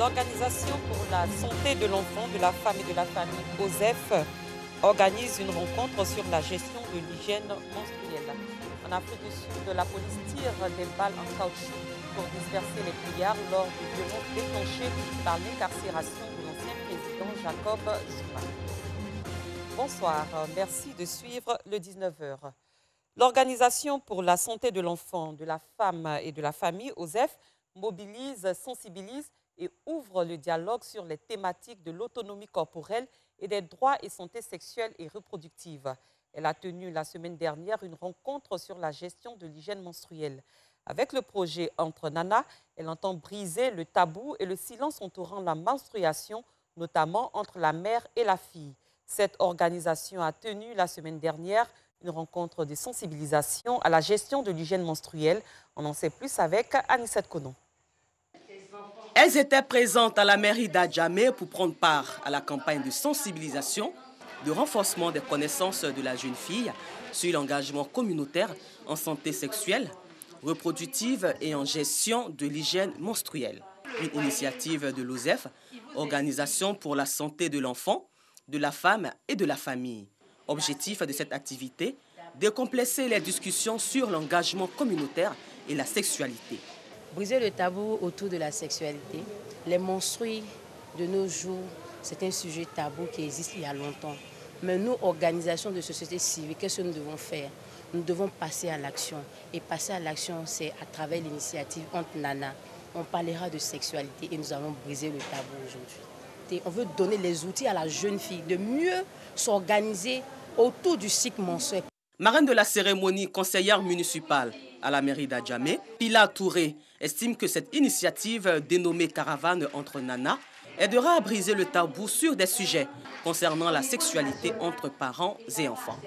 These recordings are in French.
L'Organisation pour la santé de l'enfant, de la femme et de la famille, OSEF, organise une rencontre sur la gestion de l'hygiène menstruelle. En Afrique du Sud, la police tire des balles en caoutchouc pour disperser les fuyards lors des violences déclenchées par l'incarcération de l'ancien président Jacob Zuma. Bonsoir, merci de suivre le 19h. L'Organisation pour la santé de l'enfant, de la femme et de la famille, OSEF, mobilise, sensibilise et ouvre le dialogue sur les thématiques de l'autonomie corporelle et des droits et santé sexuelle et reproductive. Elle a tenu la semaine dernière une rencontre sur la gestion de l'hygiène menstruelle. Avec le projet Entre Nana, elle entend briser le tabou et le silence entourant la menstruation, notamment entre la mère et la fille. Cette organisation a tenu la semaine dernière une rencontre de sensibilisation à la gestion de l'hygiène menstruelle. On en sait plus avec Anissette Konon. Elles étaient présentes à la mairie d'Adjamé pour prendre part à la campagne de sensibilisation, de renforcement des connaissances de la jeune fille sur l'engagement communautaire en santé sexuelle, reproductive et en gestion de l'hygiène menstruelle. Une initiative de l'OSEF, Organisation pour la santé de l'enfant, de la femme et de la famille. Objectif de cette activité, décomplexer les discussions sur l'engagement communautaire et la sexualité. Briser le tabou autour de la sexualité. Les menstrues de nos jours, c'est un sujet tabou qui existe il y a longtemps. Mais nous, organisations de société civile, qu'est-ce que nous devons faire? Nous devons passer à l'action. Et passer à l'action, c'est à travers l'initiative Entre Nana. On parlera de sexualité et nous allons briser le tabou aujourd'hui. On veut donner les outils à la jeune fille de mieux s'organiser autour du cycle menstruel. Marraine de la cérémonie, conseillère municipale à la mairie d'Adjamé, Pila Touré estime que cette initiative dénommée Caravane Entre Nana aidera à briser le tabou sur des sujets concernant la sexualité entre parents et enfants.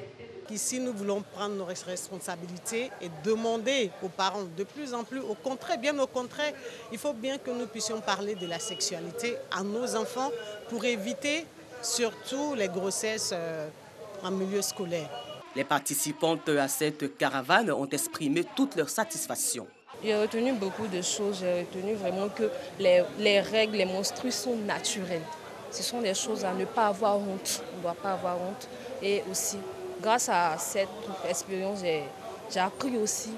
Ici, nous voulons prendre nos responsabilités et demander aux parents de plus en plus, au contraire, bien au contraire, il faut bien que nous puissions parler de la sexualité à nos enfants pour éviter surtout les grossesses en milieu scolaire. Les participantes à cette caravane ont exprimé toute leur satisfaction. J'ai retenu beaucoup de choses. J'ai retenu vraiment que les règles, les menstrues sont naturelles. Ce sont des choses à ne pas avoir honte. On ne doit pas avoir honte. Et aussi, grâce à cette expérience, j'ai appris aussi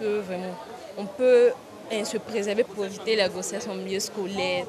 que vraiment, on peut se préserver pour éviter la grossesse en milieu scolaire.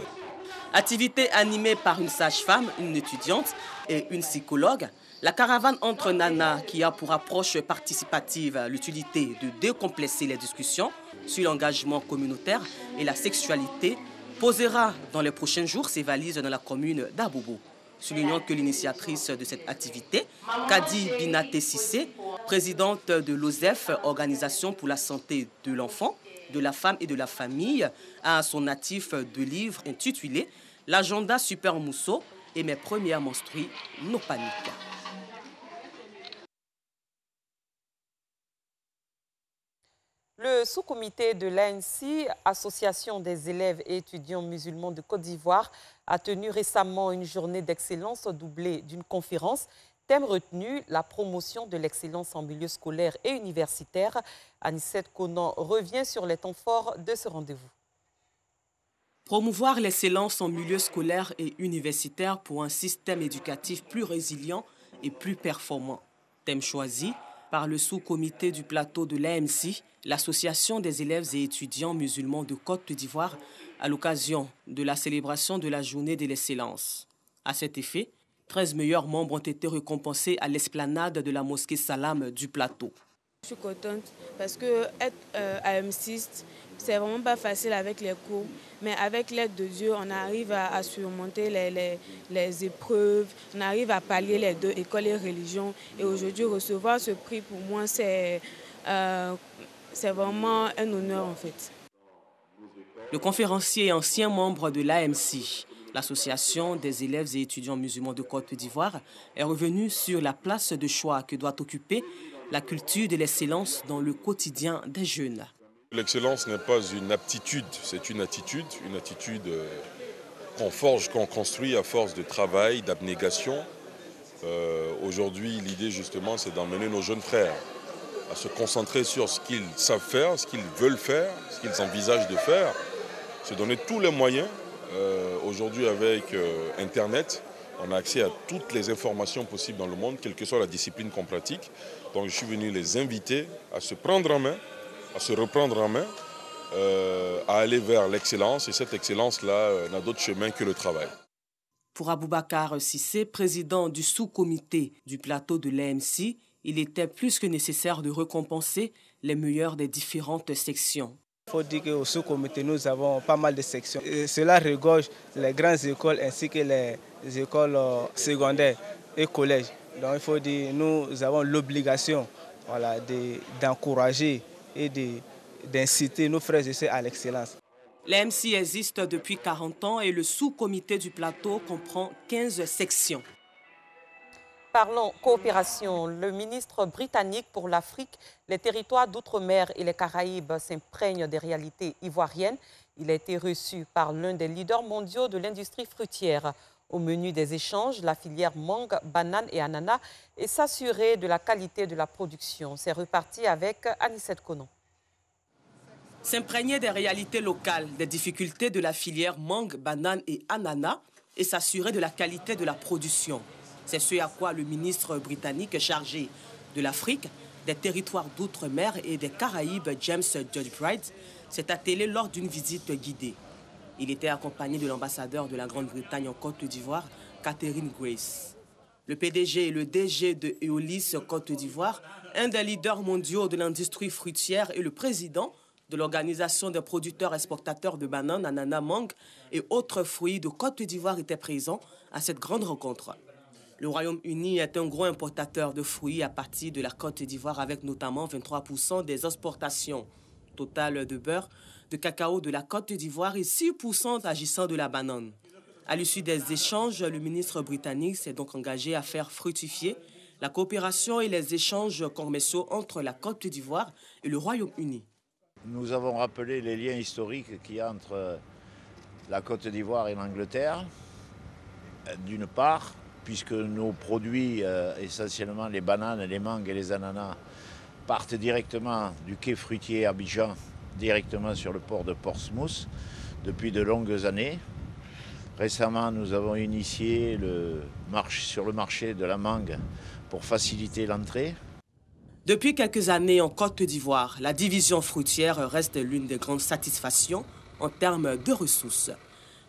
Activité animée par une sage-femme, une étudiante et une psychologue, la caravane Entre Nana, qui a pour approche participative l'utilité de décomplexer les discussions sur l'engagement communautaire et la sexualité, posera dans les prochains jours ses valises dans la commune d'Abobo. Soulignant que l'initiatrice de cette activité, Kadi Binaté Sissé, présidente de l'OSEF, Organisation pour la santé de l'enfant, de la femme et de la famille, a à son actif de livres intitulé « L'agenda Super Mousso et mes premières menstrues, nos paniques ». Le sous-comité de l'ANC, Association des élèves et étudiants musulmans de Côte d'Ivoire, a tenu récemment une journée d'excellence doublée d'une conférence. Thème retenu, la promotion de l'excellence en milieu scolaire et universitaire. Anissette Konon revient sur les temps forts de ce rendez-vous. Promouvoir l'excellence en milieu scolaire et universitaire pour un système éducatif plus résilient et plus performant. Thème choisi par le sous-comité du plateau de l'AMC, l'Association des élèves et étudiants musulmans de Côte d'Ivoire, à l'occasion de la célébration de la journée de l'excellence. À cet effet, 13 meilleurs membres ont été récompensés à l'esplanade de la mosquée Salam du plateau. Je suis contente parce que être AMCiste, c'est vraiment pas facile avec les cours, mais avec l'aide de Dieu, on arrive à surmonter les épreuves, on arrive à pallier les deux, écoles et religion. Et aujourd'hui, recevoir ce prix, pour moi, c'est vraiment un honneur en fait. Le conférencier et ancien membre de l'AMC, l'Association des élèves et étudiants musulmans de Côte d'Ivoire, est revenu sur la place de choix que doit occuper la culture de l'excellence dans le quotidien des jeunes. L'excellence n'est pas une aptitude, c'est une attitude qu'on forge, qu'on construit à force de travail, d'abnégation. Aujourd'hui, l'idée justement, c'est d'emmener nos jeunes frères à se concentrer sur ce qu'ils savent faire, ce qu'ils veulent faire, ce qu'ils envisagent de faire, se donner tous les moyens Aujourd'hui, avec Internet, on a accès à toutes les informations possibles dans le monde, quelle que soit la discipline qu'on pratique. Donc je suis venu les inviter à se prendre en main, à se reprendre en main, à aller vers l'excellence. Et cette excellence-là n'a d'autre chemin que le travail. Pour Aboubacar Sissé, président du sous-comité du plateau de l'AMC, il était plus que nécessaire de récompenser les meilleurs des différentes sections. Il faut dire qu'au sous-comité, nous avons pas mal de sections. Et cela regorge les grandes écoles ainsi que les écoles secondaires et collèges. Donc il faut dire que nous avons l'obligation d'encourager et d'inciter nos frères et sœurs à l'excellence. L'AMC existe depuis 40 ans et le sous-comité du plateau comprend 15 sections. Parlons coopération. Le ministre britannique pour l'Afrique, les territoires d'outre-mer et les Caraïbes s'imprègnent des réalités ivoiriennes. Il a été reçu par l'un des leaders mondiaux de l'industrie fruitière. Au menu des échanges, la filière mangue, banane et ananas et s'assurer de la qualité de la production. C'est reparti avec Anicette Konon. S'imprégner des réalités locales, des difficultés de la filière mangue, banane et ananas et s'assurer de la qualité de la production. C'est ce à quoi le ministre britannique chargé de l'Afrique, des territoires d'outre-mer et des Caraïbes, James Judge-Bright, s'est attelé lors d'une visite guidée. Il était accompagné de l'ambassadeur de la Grande-Bretagne en Côte d'Ivoire, Catherine Grace. Le PDG et le DG de Eolis Côte d'Ivoire, un des leaders mondiaux de l'industrie fruitière et le président de l'Organisation des producteurs exportateurs de bananes, ananas, mangue et autres fruits de Côte d'Ivoire étaient présents à cette grande rencontre. Le Royaume-Uni est un gros importateur de fruits à partir de la Côte d'Ivoire avec notamment 23% des exportations totales de beurre, de cacao de la Côte d'Ivoire et 6% agissant de la banane. À l'issue des échanges, le ministre britannique s'est donc engagé à faire fructifier la coopération et les échanges commerciaux entre la Côte d'Ivoire et le Royaume-Uni. Nous avons rappelé les liens historiques qu'il y a entre la Côte d'Ivoire et l'Angleterre, d'une part, puisque nos produits, essentiellement les bananes, les mangues et les ananas, partent directement du quai fruitier Abidjan, directement sur le port de Portsmouth, depuis de longues années. Récemment, nous avons initié sur le marché de la mangue pour faciliter l'entrée. Depuis quelques années en Côte d'Ivoire, la division fruitière reste l'une des grandes satisfactions en termes de ressources.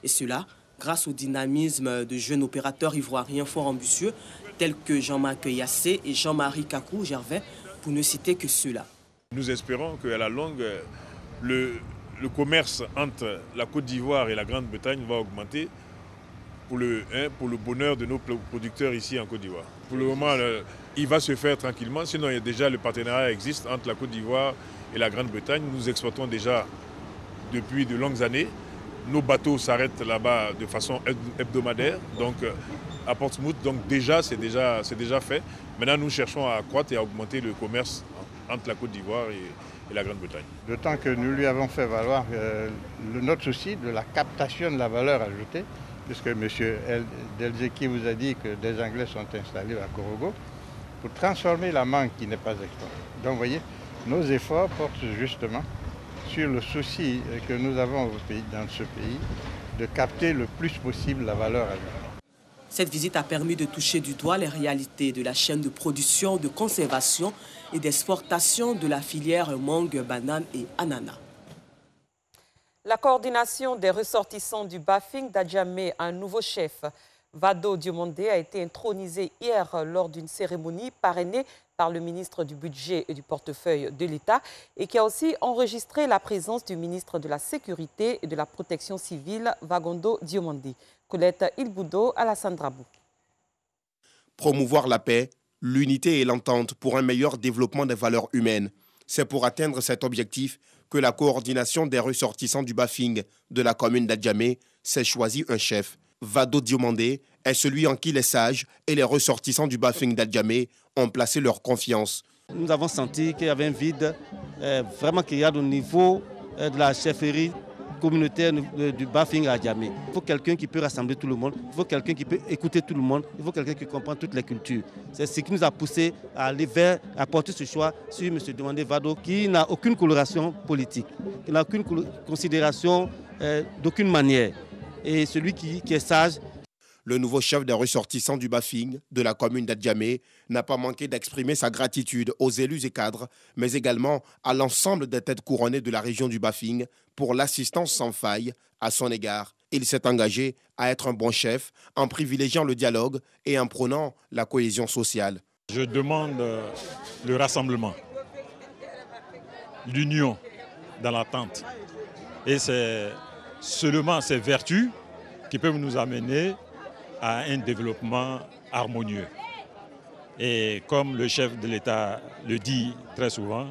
Et cela grâce au dynamisme de jeunes opérateurs ivoiriens fort ambitieux tels que Jean-Marc Yassé et Jean-Marie Kakou Gervais, pour ne citer que ceux-là. Nous espérons qu'à la longue, le commerce entre la Côte d'Ivoire et la Grande-Bretagne va augmenter pour le bonheur de nos producteurs ici en Côte d'Ivoire. Pour le moment, il va se faire tranquillement, sinon déjà le partenariat existe entre la Côte d'Ivoire et la Grande-Bretagne. Nous exportons déjà depuis de longues années. Nos bateaux s'arrêtent là-bas de façon hebdomadaire, donc à Portsmouth, donc déjà c'est déjà fait. Maintenant nous cherchons à accroître et à augmenter le commerce entre la Côte d'Ivoire et la Grande-Bretagne. D'autant que nous lui avons fait valoir notre souci de la captation de la valeur ajoutée, puisque M. Delzeki vous a dit que des Anglais sont installés à Korogo pour transformer la mangue qui n'est pas exportée. Donc vous voyez, nos efforts portent justement sur le souci que nous avons dans ce pays de capter le plus possible la valeur ajoutée. Cette visite a permis de toucher du doigt les réalités de la chaîne de production, de conservation et d'exportation de la filière mangue, banane et ananas. La coordination des ressortissants du Bafing d'Adjamé, un nouveau chef, Vado Diomandé, a été intronisé hier lors d'une cérémonie parrainée par le ministre du Budget et du Portefeuille de l'État et qui a aussi enregistré la présence du ministre de la Sécurité et de la Protection civile, Vagondo Diomandé. Colette Ilboudo, Alassane Drabou. Promouvoir la paix, l'unité et l'entente pour un meilleur développement des valeurs humaines. C'est pour atteindre cet objectif que la coordination des ressortissants du Bafing de la commune d'Adjamé s'est choisi un chef. Vado Diomandé est celui en qui les sages et les ressortissants du Bafing d'Adjamé ont placé leur confiance. Nous avons senti qu'il y avait un vide vraiment criard au niveau de la chefferie communautaire du Bafing à Adjamé. Il faut quelqu'un qui peut rassembler tout le monde, il faut quelqu'un qui peut écouter tout le monde, il faut quelqu'un qui comprend toutes les cultures. C'est ce qui nous a poussé à aller à porter ce choix sur M. Diomandé Vado, qui n'a aucune coloration politique, qui n'a aucune considération d'aucune manière. et celui qui est sage. Le nouveau chef des ressortissants du Bafing de la commune d'Adjamé n'a pas manqué d'exprimer sa gratitude aux élus et cadres, mais également à l'ensemble des têtes couronnées de la région du Bafing pour l'assistance sans faille à son égard. Il s'est engagé à être un bon chef en privilégiant le dialogue et en prônant la cohésion sociale. Je demande le rassemblement, l'union dans l'attente. Et c'est seulement ces vertus qui peuvent nous amener à un développement harmonieux. Et comme le chef de l'État le dit très souvent,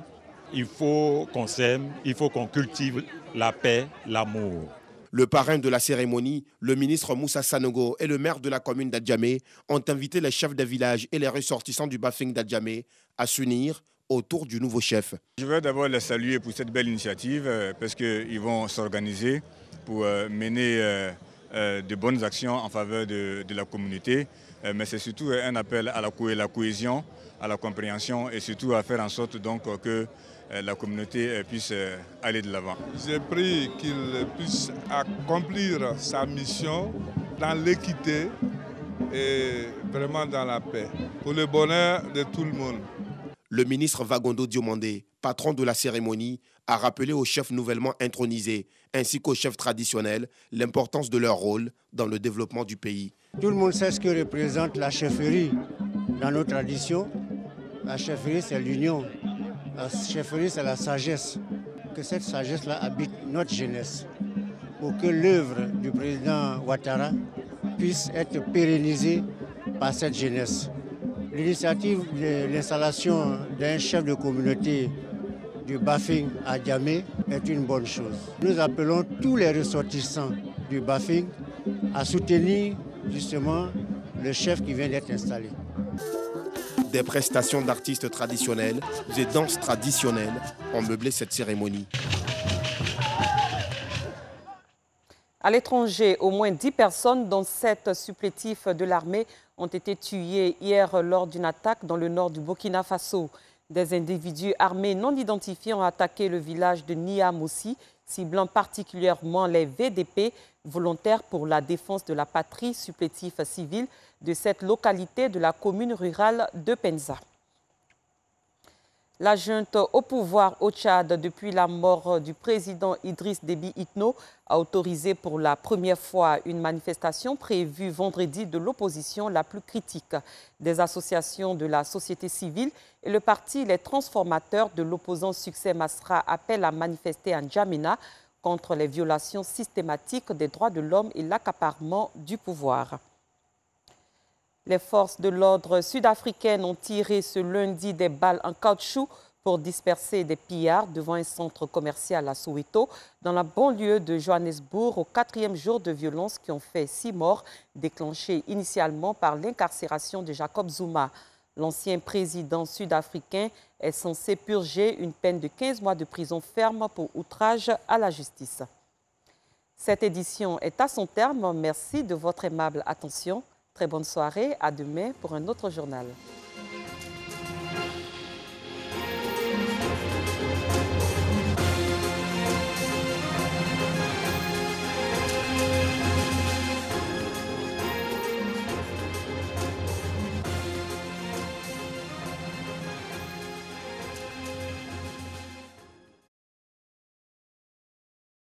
il faut qu'on s'aime, il faut qu'on cultive la paix, l'amour. Le parrain de la cérémonie, le ministre Moussa Sanogo et le maire de la commune d'Adjamé ont invité les chefs des villages et les ressortissants du Bafing d'Adjamé à s'unir autour du nouveau chef. Je veux d'abord les saluer pour cette belle initiative parce qu'ils vont s'organiser pour mener de bonnes actions en faveur de la communauté. Mais c'est surtout un appel à la cohésion, à la compréhension et surtout à faire en sorte donc que la communauté puisse aller de l'avant. J'ai pris qu'il puisse accomplir sa mission dans l'équité et vraiment dans la paix, pour le bonheur de tout le monde. Le ministre Vagondo Diomandé, patron de la cérémonie, a rappelé aux chefs nouvellement intronisés ainsi qu'aux chefs traditionnels l'importance de leur rôle dans le développement du pays. Tout le monde sait ce que représente la chefferie dans nos traditions. La chefferie, c'est l'union. La chefferie, c'est la sagesse. Que cette sagesse-là habite notre jeunesse pour que l'œuvre du président Ouattara puisse être pérennisée par cette jeunesse. L'initiative de l'installation d'un chef de communauté du Bafing à Adjamé est une bonne chose. Nous appelons tous les ressortissants du Bafing à soutenir justement le chef qui vient d'être installé. Des prestations d'artistes traditionnels et danses traditionnelles ont meublé cette cérémonie. À l'étranger, au moins 10 personnes, dont 7 supplétifs de l'armée, ont été tuées hier lors d'une attaque dans le nord du Burkina Faso. Des individus armés non identifiés ont attaqué le village de Niamossi, ciblant particulièrement les VDP, volontaires pour la défense de la patrie, supplétifs civils de cette localité de la commune rurale de Penza. La junte au pouvoir au Tchad, depuis la mort du président Idriss Déby Itno, a autorisé pour la première fois une manifestation prévue vendredi de l'opposition la plus critique. Des associations de la société civile et le parti Les Transformateurs de l'opposant Succès Masra appellent à manifester à N'Djamena contre les violations systématiques des droits de l'homme et l'accaparement du pouvoir. Les forces de l'ordre sud-africaines ont tiré ce lundi des balles en caoutchouc pour disperser des pillards devant un centre commercial à Soweto, dans la banlieue de Johannesburg, au 4e jour de violences qui ont fait 6 morts, déclenchées initialement par l'incarcération de Jacob Zuma. L'ancien président sud-africain est censé purger une peine de 15 mois de prison ferme pour outrage à la justice. Cette édition est à son terme. Merci de votre aimable attention. Très bonne soirée. À demain pour un autre journal.